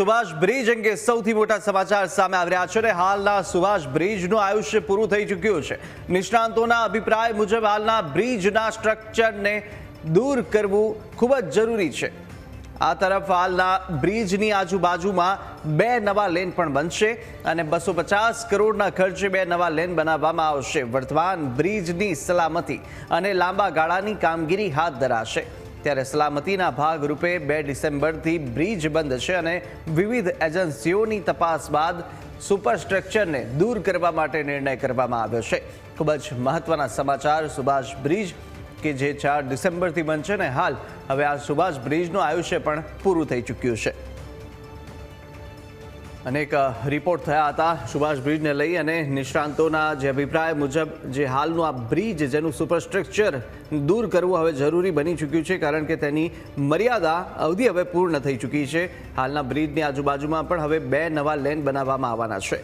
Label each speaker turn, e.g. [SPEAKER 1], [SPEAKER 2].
[SPEAKER 1] Subhash bridge અંગે સૌથી મોટા સમાચાર સામે આવી રહ્યા છે અને હાલના સુભાષ બ્રિજનું આયુષ્ય પૂરું થઈ ચૂક્યું છે। નિષ્ણાંતોના અભિપ્રાય મુજબ હાલના બ્રિજના સ્ટ્રક્ચરને દૂર કરવું ખૂબ જ જરૂરી છે। આ તરફ હાલના બ્રિજની આજુબાજુમાં 2 નવા લેન પણ બનશે અને 250 કરોડના ખર્ચે 2 નવા લેન બનાવવામાં આવશે। વર્તમાન બ્રિજની સલામતી અને લાંબા ગાળાની કામગીરી હાથ ધરાશે। ત્યારે સલામતીના ભાગરૂપે 2 ડિસેમ્બરથી બ્રિજ બંધ છે અને વિવિધ એજન્સીઓની તપાસ બાદ સુપરસ્ટ્રક્ચરને દૂર કરવા માટે નિર્ણય કરવામાં આવ્યો છે। ખૂબ જ મહત્વના સમાચાર સુભાષ બ્રિજ કે જે 4 ડિસેમ્બરથી બનશે ને હાલ હવે આ સુભાષ બ્રિજનું આયુષ્ય પણ પૂરું થઈ ચૂક્યું છે। અનેક રિપોર્ટ થયા હતા સુભાષ બ્રિજને લઈ અને નિષ્ણાંતોના જે અભિપ્રાય મુજબ જે હાલનું આ બ્રિજ જેનું સુપરસ્ટ્રક્ચર દૂર કરવું હવે જરૂરી બની ચૂક્યું છે કારણ કે તેની મર્યાદા અવધિ હવે પૂર્ણ થઈ ચૂકી છે। હાલના બ્રિજની આજુબાજુમાં પણ હવે 2 નવા લેન બનાવવામાં આવવાના છે।